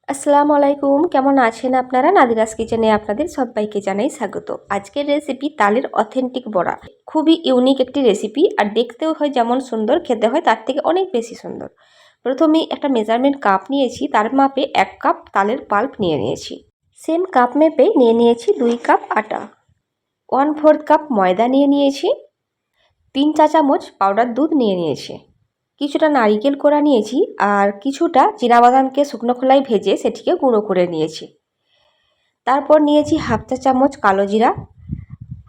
আসসালামু আলাইকুম, কেমন আছেন আপনারা? নাদিরাস কিচেনে আপনাদের সবাইকে জানাই স্বাগত। আজকের রেসিপি তালের অথেন্টিক বড়া। খুবই ইউনিক একটি রেসিপি, আর দেখতেও হয় যেমন সুন্দর, খেতে হয় তার থেকে অনেক বেশি সুন্দর। প্রথমেই একটা মেজারমেন্ট কাপ নিয়েছি, তার মাপে 1 কাপ তালের পাল্প নিয়ে নিয়েছি। সেম কাপ মেপে নিয়ে নিয়েছি 2 কাপ আটা, 1/4 কাপ ময়দা নিয়ে নিয়েছি, 3 চা চামচ পাউডার দুধ নিয়ে নিয়েছি, কিছুটা নারিকেল কোড়া নিয়েছি, আর কিছুটা চীনাবাদামকে শুকনো খোলায় ভেজে সেটিকে গুঁড়ো করে নিয়েছি। তারপর নিয়েছি 1/2 চা চামচ কালো জিরা,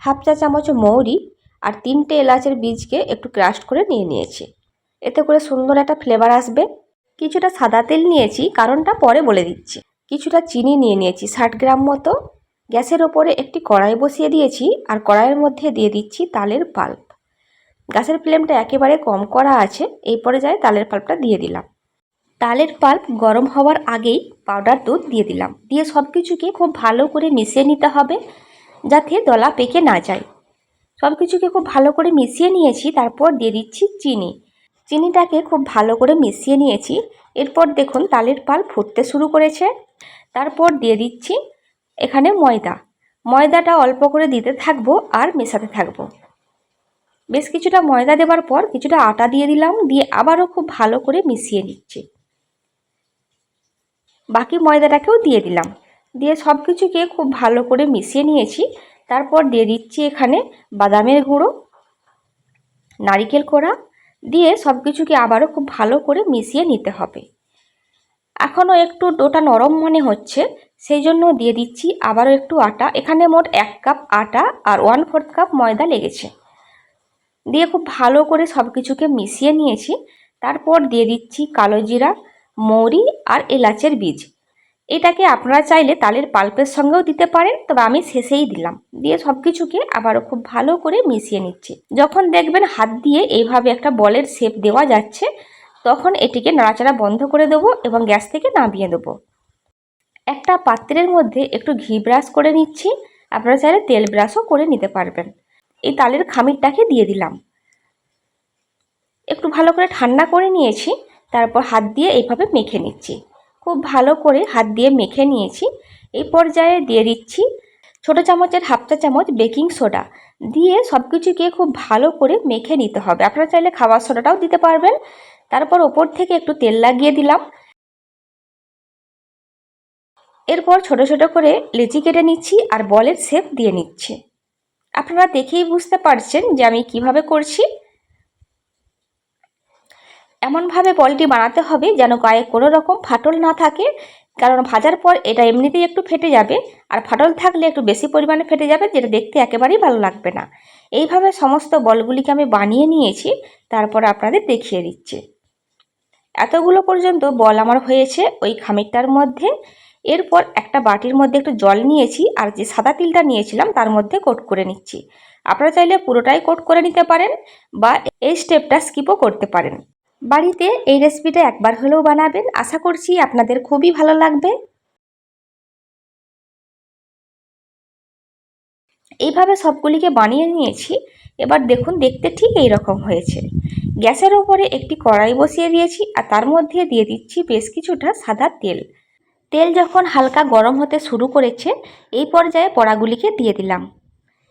1/2 চা চামচ মৌরি, আর 3টে এলাচের বীজকে একটু ক্রাশ করে নিয়ে নিয়েছি। এতে করে সুন্দর একটা ফ্লেভার আসবে। কিছুটা সাদা তেল নিয়েছি, কারণটা পরে বলে দিচ্ছি। কিছুটা চিনি নিয়ে নিয়েছি 60 গ্রাম মতো। গ্যাসের ওপরে একটি কড়াই বসিয়ে দিয়েছি, আর কড়াইয়ের মধ্যে দিয়ে দিচ্ছি তালের পাল্প। গ্যাসের ফ্লেমটা একেবারে কম করা আছে। এই পর্যায়ে তালের পাল্পটা দিয়ে দিলাম। তালের পাল্প গরম হওয়ার আগেই পাউডার দুধ দিয়ে দিলাম। দিয়ে সব কিছুকে খুব ভালো করে মিশিয়ে নিতে হবে, যাতে দলা পেকে না যায়। সব কিছুকে খুব ভালো করে মিশিয়ে নিয়েছি। তারপর দিয়ে দিচ্ছি চিনি। চিনিটাকে খুব ভালো করে মিশিয়ে নিয়েছি। এরপর দেখুন তালের পাল্প ফুটতে শুরু করেছে। তারপর দিয়ে দিচ্ছি এখানে ময়দাটা অল্প করে দিতে থাকবো আর মেশাতে থাকবো। বেশ কিছুটা ময়দা দেওয়ার পর কিছুটা আটা দিয়ে দিলাম, দিয়ে আবারও খুব ভালো করে মিশিয়ে নিচ্ছি। বাকি ময়দাটাকেও দিয়ে দিলাম, দিয়ে সব কিছুকে খুব ভালো করে মিশিয়ে নিয়েছি। তারপর দিয়ে দিচ্ছি এখানে বাদামের গুঁড়ো, নারিকেল কোড়া, দিয়ে সব কিছুকে আবারও খুব ভালো করে মিশিয়ে নিতে হবে। এখনও একটু ডোটা নরম মনে হচ্ছে, সেই জন্য দিয়ে দিচ্ছি আবারও একটু আটা। এখানে মোট 1 কাপ আটা আর 1/4 কাপ ময়দা লেগেছে। দিয়ে খুব ভালো করে সব কিছুকে মিশিয়ে নিয়েছি। তারপর দিয়ে দিচ্ছি কালো জিরা, মৌরি আর এলাচের বীজ। এটাকে আপনারা চাইলে তালের পাল্পের সঙ্গেও দিতে পারেন, তবে আমি শেষেই দিলাম। দিয়ে সব কিছুকে আবারও খুব ভালো করে মিশিয়ে নিচ্ছি। যখন দেখবেন হাত দিয়ে এইভাবে একটা বলের শেপ দেওয়া যাচ্ছে, তখন এটিকে নাড়াচাড়া বন্ধ করে দেবো এবং গ্যাস থেকে নামিয়ে দেবো। একটা পাত্রের মধ্যে একটু ঘি ব্রাশ করে নিচ্ছি। আপনারা চাইলে তেল ব্রাশও করে নিতে পারবেন। এই তালের খামিরটাকে দিয়ে দিলাম। একটু ভালো করে ঠান্ডা করে নিয়েছি। তারপর হাত দিয়ে এইভাবে মেখে নিচ্ছি। খুব ভালো করে হাত দিয়ে মেখে নিয়েছি। এই পর্যায়ে দিয়ে দিচ্ছি ছোটো চামচের 1/2 চা চামচ বেকিং সোডা। দিয়ে সব কিছুকে খুব ভালো করে মেখে নিতে হবে। আপনারা চাইলে খাবার সোডাটাও দিতে পারবেন। তারপর ওপর থেকে একটু তেল লাগিয়ে দিলাম। এরপর ছোট ছোট করে লেচি কেটে নিচ্ছি আর বলের শেপ দিয়ে নিচ্ছি। আপনারা দেখেই বুঝতে পারছেন যে আমি কিভাবে করছি। এমনভাবে বলটি বানাতে হবে যেন গায়ে কোনো রকম ফাটল না থাকে, কারণ ভাজার পর এটা এমনিতেই একটু ফেটে যাবে, আর ফাটল থাকলে একটু বেশি পরিমাণে ফেটে যাবে, যেটা দেখতে একেবারেই ভালো লাগবে না। এইভাবে সমস্ত বলগুলিকে আমি বানিয়ে নিয়েছি। তারপর আপনাদের দেখিয়ে দিচ্ছি। এতগুলো পর্যন্ত বল আমার হয়েছে ওই খামিরটার মধ্যে। এরপর একটা বাটির মধ্যে একটু জল নিয়েছি, আর যে সাদা তিলটা নিয়েছিলাম তার মধ্যে কোট করে নিচ্ছি। আপনারা চাইলে পুরোটাই কোট করে নিতে পারেন, বা এই স্টেপটা স্কিপও করতে পারেন। বাড়িতে এই রেসিপিটা একবার হলেও বানাবেন, আশা করছি আপনাদের খুবই ভালো লাগবে। এইভাবে সবগুলিকে বানিয়ে নিয়েছি। এবার দেখুন দেখতে ঠিক এই রকম হয়েছে। গ্যাসের ওপরে একটি কড়াই বসিয়ে দিয়েছি, আর তার মধ্যে দিয়ে দিচ্ছি বেশ কিছুটা সাদা তেল। তেল যখন হালকা গরম হতে শুরু করেছে, এই পর্যায়ে বড়াগুলিকে দিয়ে দিলাম।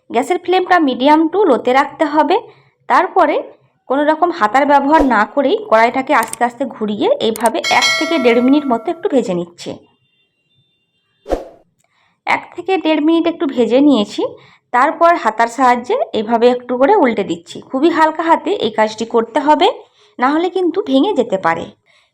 গ্যাসের ফ্লেমটা মিডিয়াম টু লোতে রাখতে হবে। তারপরে কোনো রকম হাতার ব্যবহার না করেই কড়াইটাকে আস্তে আস্তে ঘুরিয়ে এইভাবে 1 থেকে 1.5 মিনিট মতো একটু ভেজে নিচ্ছে। 1 থেকে 1.5 মিনিট একটু ভেজে নিয়েছি। তারপর হাতার সাহায্যে এভাবে একটু করে উল্টে দিচ্ছি। খুবই হালকা হাতে এই কাজটি করতে হবে, না হলে কিন্তু ভেঙে যেতে পারে।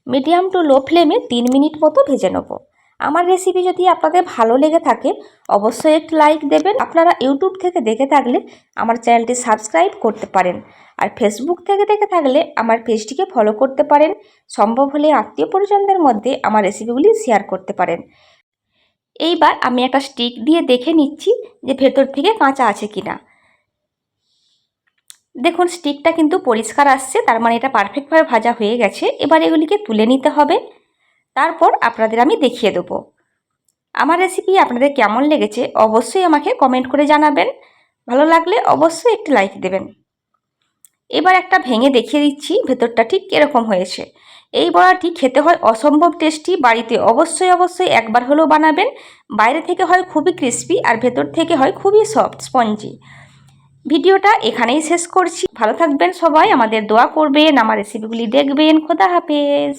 মিডিয়াম টু লো ফ্লেমে 3 মিনিট মতো ভেজে নেব। আমার রেসিপি যদি আপনাদের ভালো লেগে থাকে, অবশ্যই একটু লাইক দেবেন। আপনারা ইউটিউব থেকে দেখে থাকলে আমার চ্যানেলটি সাবস্ক্রাইব করতে পারেন, আর ফেসবুক থেকে দেখে থাকলে আমার পেজটিকে ফলো করতে পারেন। সম্ভব হলে আত্মীয় পরিজনদের মধ্যে আমার রেসিপিগুলি শেয়ার করতে পারেন। এইবার আমি একটা স্টিক দিয়ে দেখে নিচ্ছি যে ভেতর থেকে কাঁচা আছে কিনা। দেখুন স্টিকটা কিন্তু পরিষ্কার আসছে, তার মানে এটা পারফেক্টভাবে ভাজা হয়ে গেছে। এবার এগুলিকে তুলে নিতে হবে। তারপর আপনাদের আমি দেখিয়ে দেবো। আমার রেসিপি আপনাদের কেমন লেগেছে অবশ্যই আমাকে কমেন্ট করে জানাবেন। ভালো লাগলে অবশ্যই একটি লাইক দেবেন। এবার একটা ভেঙে দেখিয়ে দিচ্ছি ভেতরটা ঠিক কীরকম হয়েছে। এই বড়াটি খেতে হয় অসম্ভব টেস্টি। বাড়িতে অবশ্যই একবার হলেও বানাবেন। বাইরে থেকে হয় খুবই ক্রিস্পি আর ভেতর থেকে হয় খুবই সফট স্পঞ্জি। ভিডিওটা এখানেই শেষ করছি। ভালো থাকবেন সবাই, আমাদের দোয়া করবেন, আমার রেসিপিগুলি দেখবেন। খোদা হাফেজ।